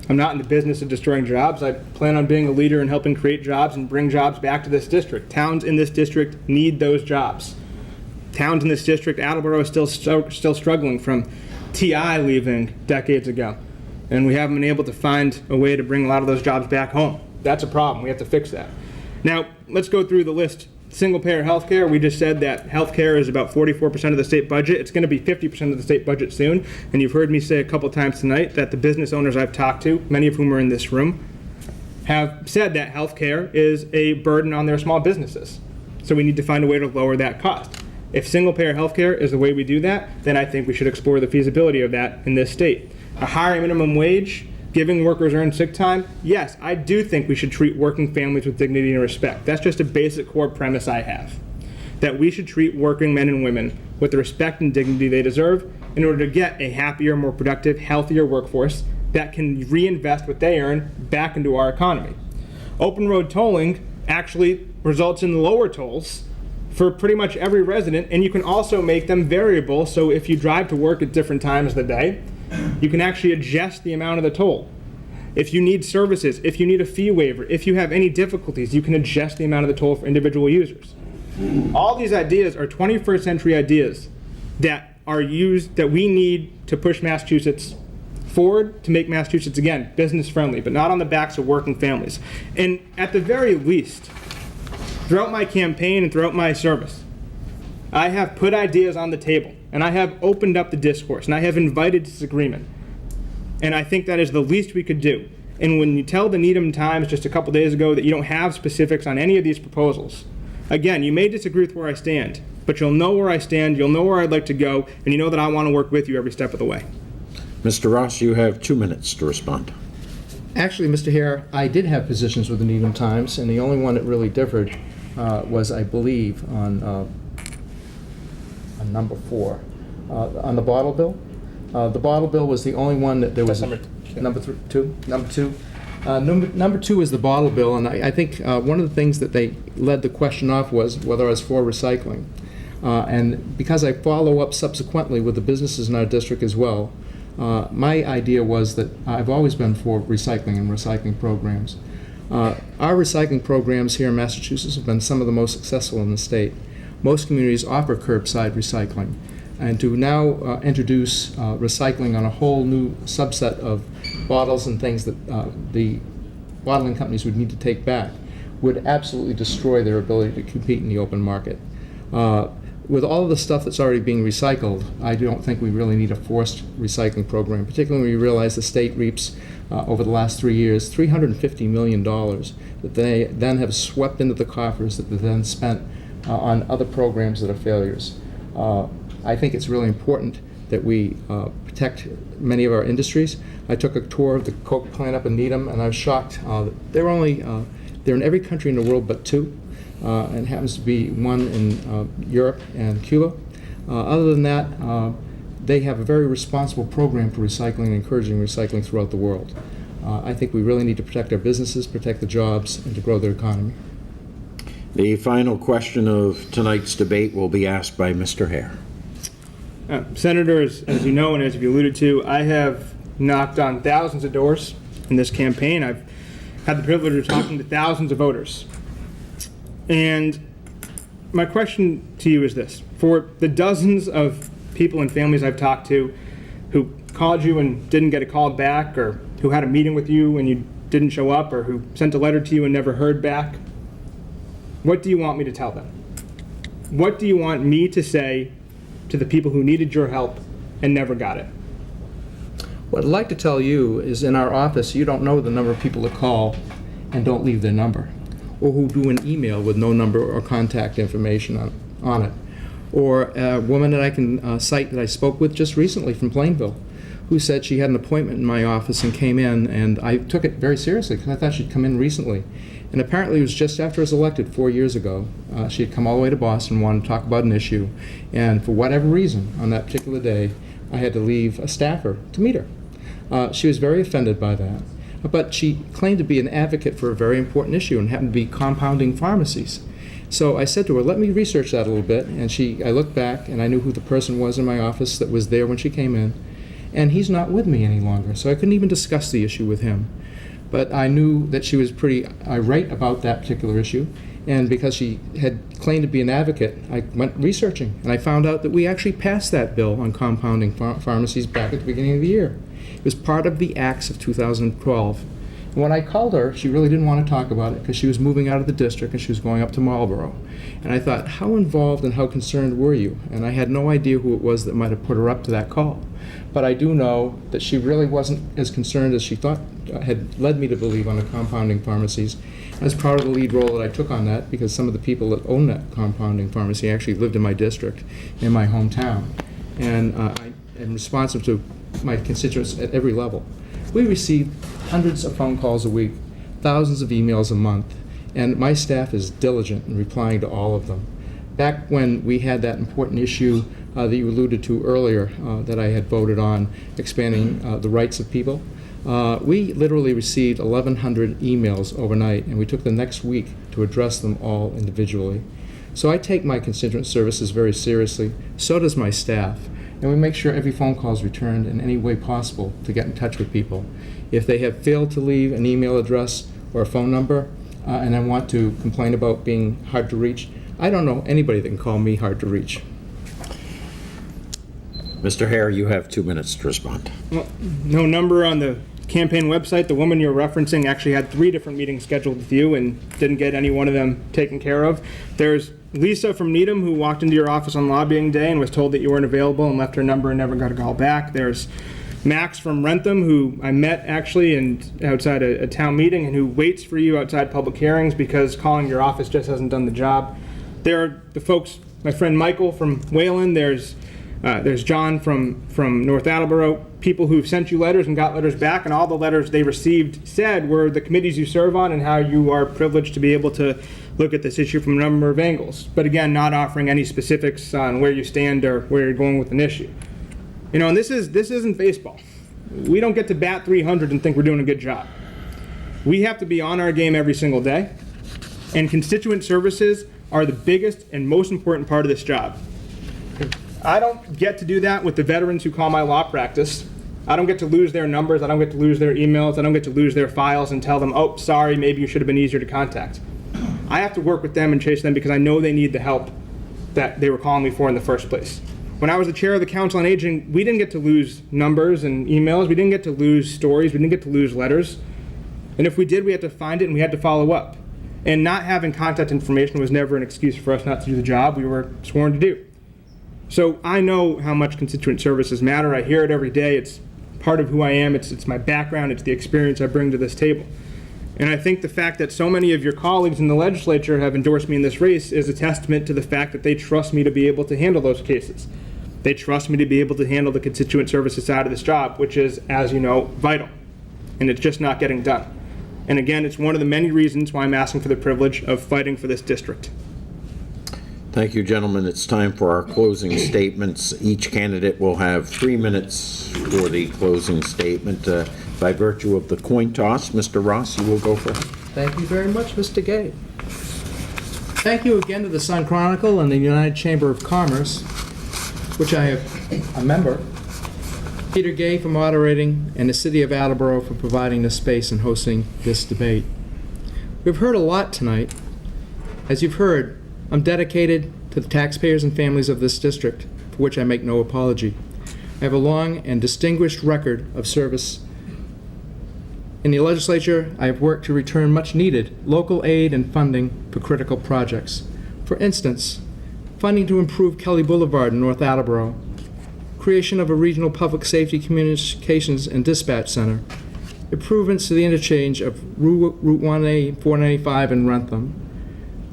I'm not in the business of destroying jobs. I plan on being a leader and helping create jobs and bring jobs back to this district. Towns in this district need those jobs. Towns in this district, Attleboro is still struggling from TI leaving decades ago. And we haven't been able to find a way to bring a lot of those jobs back home. That's a problem. We have to fix that. Now, let's go through the list. Single-payer health care, we just said that health care is about 44% of the state budget. It's going to be 50% of the state budget soon. And you've heard me say a couple times tonight that the business owners I've talked to, many of whom are in this room, have said that health care is a burden on their small businesses. So we need to find a way to lower that cost. If single-payer health care is the way we do that, then I think we should explore the feasibility of that in this state. A higher minimum wage, giving workers earned sick time, yes, I do think we should treat working families with dignity and respect. That's just a basic core premise I have. That we should treat working men and women with the respect and dignity they deserve in order to get a happier, more productive, healthier workforce that can reinvest what they earn back into our economy. Open road tolling actually results in lower tolls for pretty much every resident, and you can also make them variable, so if you drive to work at different times of the day, you can actually adjust the amount of the toll. If you need services, if you need a fee waiver, if you have any difficulties, you can adjust the amount of the toll for individual users. All these ideas are 21st century ideas that are used, that we need to push Massachusetts forward to make Massachusetts, again, business friendly, but not on the backs of working families. And at the very least, throughout my campaign and throughout my service, I have put ideas on the table, and I have opened up the discourse, and I have invited disagreement. And I think that is the least we could do. And when you tell the Needham Times just a couple days ago that you don't have specifics on any of these proposals, again, you may disagree with where I stand, but you'll know where I stand, you'll know where I'd like to go, and you know that I want to work with you every step of the way. Mr. Ross, you have 2 minutes to respond. Actually, Mr. Hare, I did have positions with the Needham Times, and the only one that really differed was, I believe, on number 4, on the bottle bill. The bottle bill was the only one that there was. That's number 2. Number 2 is the bottle bill, and I think one of the things that they led the question off was whether I was for recycling. And because I follow up subsequently with the businesses in our district as well, my idea was that I've always been for recycling and recycling programs. Our recycling programs here in Massachusetts have been some of the most successful in the state. Most communities offer curbside recycling. And to now introduce recycling on a whole new subset of bottles and things that the bottling companies would need to take back would absolutely destroy their ability to compete in the open market. With all of the stuff that's already being recycled, I don't think we really need a forced recycling program, particularly when you realize the state reaps over the last 3 years $350 million that they then have swept into the coffers that they then spent on other programs that are failures. I think it's really important that we protect many of our industries. I took a tour of the Coke plant up in Needham, and I was shocked. They're in every country in the world but 2, and happens to be one in Europe and Cuba. Other than that, they have a very responsible program for recycling and encouraging recycling throughout the world. I think we really need to protect our businesses, protect the jobs, and to grow their economy. The final question of tonight's debate will be asked by Mr. Hare. Senators, as you know and as you alluded to, I have knocked on thousands of doors in this campaign. I've had the privilege of talking to thousands of voters. And my question to you is this. For the dozens of people and families I've talked to who called you and didn't get a call back, or who had a meeting with you and you didn't show up, or who sent a letter to you and never heard back, what do you want me to tell them? What do you want me to say to the people who needed your help and never got it? What I'd like to tell you is, in our office, you don't know the number of people that call and don't leave their number, or who do an email with no number or contact information on it, or a woman that I can cite that I spoke with just recently from Plainville, who said she had an appointment in my office and came in, and I took it very seriously because I thought she'd come in recently. And apparently it was just after I was elected 4 years ago. She had come all the way to Boston, wanted to talk about an issue, and for whatever reason, on that particular day, I had to leave a staffer to meet her. She was very offended by that, but she claimed to be an advocate for a very important issue and happened to be compounding pharmacies. So I said to her, let me research that a little bit, and I looked back, and I knew who the person was in my office that was there when she came in, and he's not with me any longer, so I couldn't even discuss the issue with him. But I knew that she was pretty irate about that particular issue, and because she had claimed to be an advocate, I went researching, and I found out that we actually passed that bill on compounding pharmacies back at the beginning of the year. It was part of the acts of 2012. And when I called her, she really didn't want to talk about it because she was moving out of the district and she was going up to Marlboro. And I thought, how involved and how concerned were you? And I had no idea who it was that might have put her up to that call. But I do know that she really wasn't as concerned as she thought had led me to believe on the compounding pharmacies. I was proud of the lead role that I took on that because some of the people that own that compounding pharmacy actually lived in my district, in my hometown. And I am responsive to my constituents at every level. We receive hundreds of phone calls a week, thousands of emails a month, and my staff is diligent in replying to all of them. Back when we had that important issue that you alluded to earlier that I had voted on, expanding the rights of people, we literally received 1,100 emails overnight, and we took the next week to address them all individually. So I take my constituent services very seriously, so does my staff, and we make sure every phone call is returned in any way possible to get in touch with people. If they have failed to leave an email address or a phone number, and I want to complain about being hard to reach, I don't know anybody that can call me hard to reach. Mr. Hare, you have 2 minutes to respond. Well, no number on the campaign website. The woman you're referencing actually had 3 different meetings scheduled with you and didn't get any one of them taken care of. There's Lisa from Needham who walked into your office on lobbying day and was told that you weren't available and left her number and never got a call back. There's Max from Rentham, who I met actually outside a town meeting and who waits for you outside public hearings because calling your office just hasn't done the job. There are the folks, my friend Michael from Wayland, there's John from North Attleboro, people who've sent you letters and got letters back, and all the letters they received said were the committees you serve on and how you are privileged to be able to look at this issue from a number of angles. But again, not offering any specifics on where you stand or where you're going with an issue. You know, and this isn't baseball. We don't get to bat 300 and think we're doing a good job. We have to be on our game every single day, and constituent services are the biggest and most important part of this job. I don't get to do that with the veterans who call my law practice. I don't get to lose their numbers. I don't get to lose their emails. I don't get to lose their files and tell them, oh, sorry, maybe you should have been easier to contact. I have to work with them and chase them because I know they need the help that they were calling me for in the first place. When I was the chair of the Council on Aging, we didn't get to lose numbers and emails. We didn't get to lose stories. We didn't get to lose letters. And if we did, we had to find it and we had to follow up. And not having contact information was never an excuse for us not to do the job we were sworn to do. So I know how much constituent services matter. I hear it every day. It's part of who I am. It's my background. It's the experience I bring to this table. And I think the fact that so many of your colleagues in the legislature have endorsed me in this race is a testament to the fact that they trust me to be able to handle those cases. They trust me to be able to handle the constituent services side of this job, which is, as you know, vital. And it's just not getting done. And again, it's one of the many reasons why I'm asking for the privilege of fighting for this district. Thank you, gentlemen. It's time for our closing statements. Each candidate will have 3 minutes for the closing statement. By virtue of the coin toss, Mr. Ross, you will go first. Thank you very much, Mr. Gay. Thank you again to the Sun Chronicle and the United Chamber of Commerce, which I have a member, Peter Gay for moderating, and the City of Attleboro for providing the space and hosting this debate. We've heard a lot tonight. As you've heard, I'm dedicated to the taxpayers and families of this district, for which I make no apology. I have a long and distinguished record of service. In the legislature, I have worked to return much needed local aid and funding for critical projects. For instance, funding to improve Kelly Boulevard in North Attleboro, creation of a regional public safety communications and dispatch center, improvements to the interchange of Route 1A 495 in Rentham,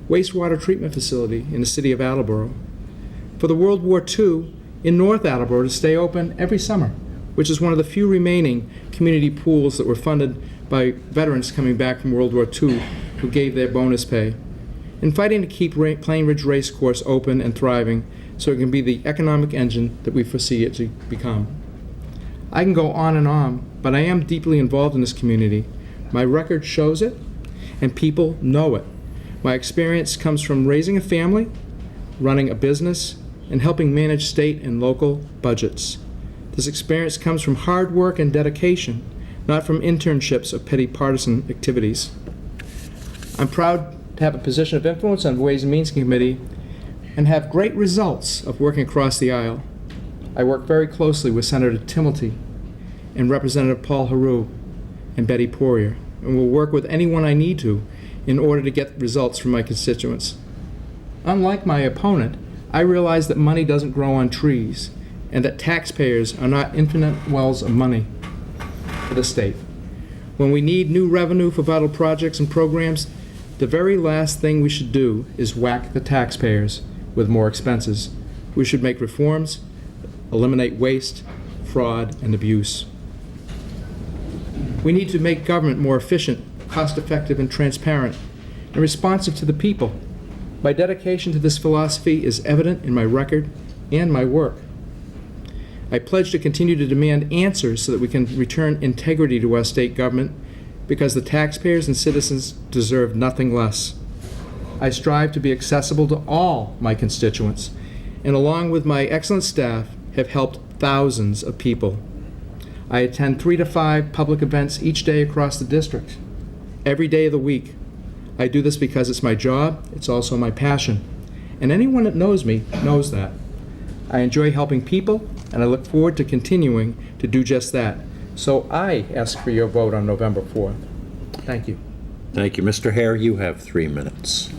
wastewater treatment facility in the City of Attleboro, for the World War II in North Attleboro to stay open every summer, which is one of the few remaining community pools that were funded by veterans coming back from World War II who gave their bonus pay, and fighting to keep Plain Ridge Race Course open and thriving so it can be the economic engine that we foresee it to become. I can go on, but I am deeply involved in this community. My record shows it, and people know it. My experience comes from raising a family, running a business, and helping manage state and local budgets. This experience comes from hard work and dedication, not from internships or petty partisan activities. I'm proud to have a position of influence on the Ways and Means Committee and have great results of working across the aisle. I work very closely with Senator Timilty and Representative Paul Heroux and Betty Poirier, and will work with anyone I need to in order to get results from my constituents. Unlike my opponent, I realize that money doesn't grow on trees and that taxpayers are not infinite wells of money for the state. When we need new revenue for vital projects and programs, the very last thing we should do is whack the taxpayers with more expenses. We should make reforms, eliminate waste, fraud, and abuse. We need to make government more efficient, cost-effective, and transparent, and responsive to the people. My dedication to this philosophy is evident in my record and my work. I pledge to continue to demand answers so that we can return integrity to our state government, because the taxpayers and citizens deserve nothing less. I strive to be accessible to all my constituents, and along with my excellent staff, have helped thousands of people. I attend 3 to 5 public events each day across the district, every day of the week. I do this because it's my job, it's also my passion, and anyone that knows me knows that. I enjoy helping people, and I look forward to continuing to do just that. So I ask for your vote on November 4th. Thank you. Thank you. Mr. Hare, you have 3 minutes.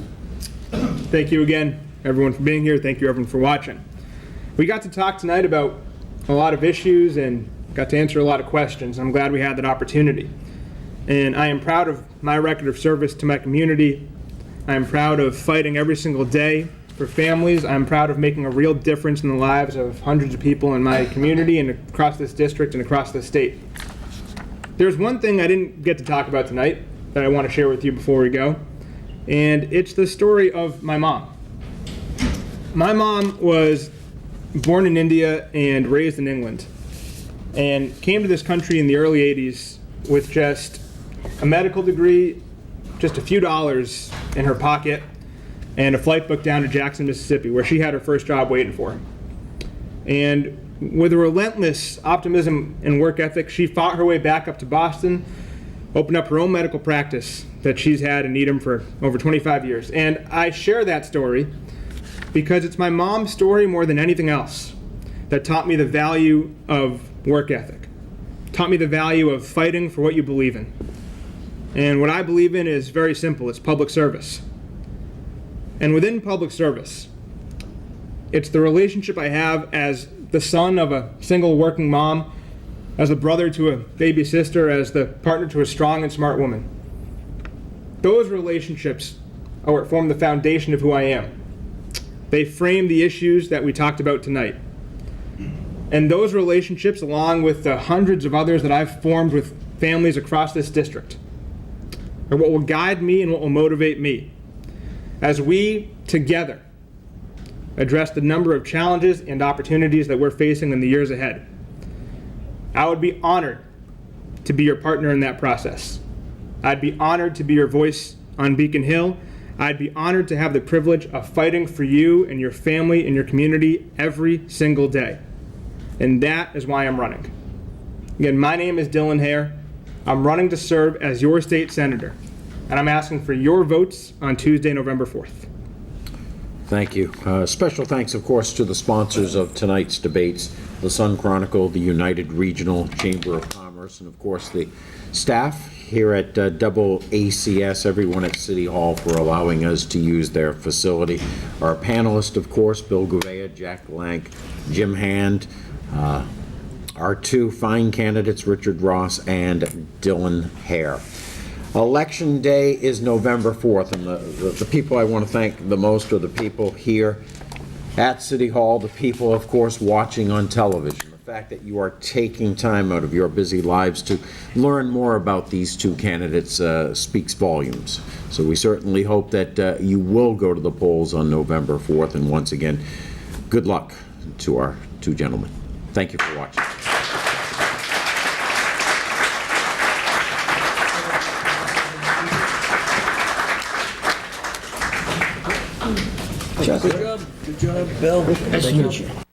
Thank you again, everyone, for being here. Thank you, everyone, for watching. We got to talk tonight about a lot of issues and got to answer a lot of questions. I'm glad we had that opportunity. And I am proud of my record of service to my community. I am proud of fighting every single day for families. I'm proud of making a real difference in the lives of hundreds of people in my community and across this district and across the state. There's one thing I didn't get to talk about tonight that I want to share with you before we go, and it's the story of my mom. My mom was born in India and raised in England, and came to this country in the early 80s with just a medical degree, just a few dollars in her pocket, and a flight booked down to Jackson, Mississippi, where she had her first job waiting for her. And with a relentless optimism and work ethic, she fought her way back up to Boston, opened up her own medical practice that she's had in Needham for over 25 years. And I share that story because it's my mom's story more than anything else that taught me the value of work ethic, taught me the value of fighting for what you believe in. And what I believe in is very simple. It's public service. And within public service, it's the relationship I have as the son of a single working mom, as a brother to a baby sister, as the partner to a strong and smart woman. Those relationships are what form the foundation of who I am. They frame the issues that we talked about tonight. And those relationships, along with the hundreds of others that I've formed with families across this district, are what will guide me and what will motivate me as we together address the number of challenges and opportunities that we're facing in the years ahead. I would be honored to be your partner in that process. I'd be honored to be your voice on Beacon Hill. I'd be honored to have the privilege of fighting for you and your family and your community every single day. And that is why I'm running. Again, my name is Dylan Hare. I'm running to serve as your state senator, and I'm asking for your votes on Tuesday, November 4th. Thank you. Special thanks, of course, to the sponsors of tonight's debates, the Sun Chronicle, the United Regional Chamber of Commerce, and of course the staff here at AACS, everyone at City Hall for allowing us to use their facility. Our panelists, of course, Bill Gouveia, Jack Lank, Jim Hand, our 2 fine candidates, Richard Ross and Dylan Hare. Election day is November 4th, and the people I want to thank the most are the people here at City Hall, the people, of course, watching on television, the fact that you are taking time out of your busy lives to learn more about these two candidates speaks volumes. So we certainly hope that you will go to the polls on November 4th. And once again, good luck to our two gentlemen. Thank you for watching. Good job, Bill. Nice to meet you.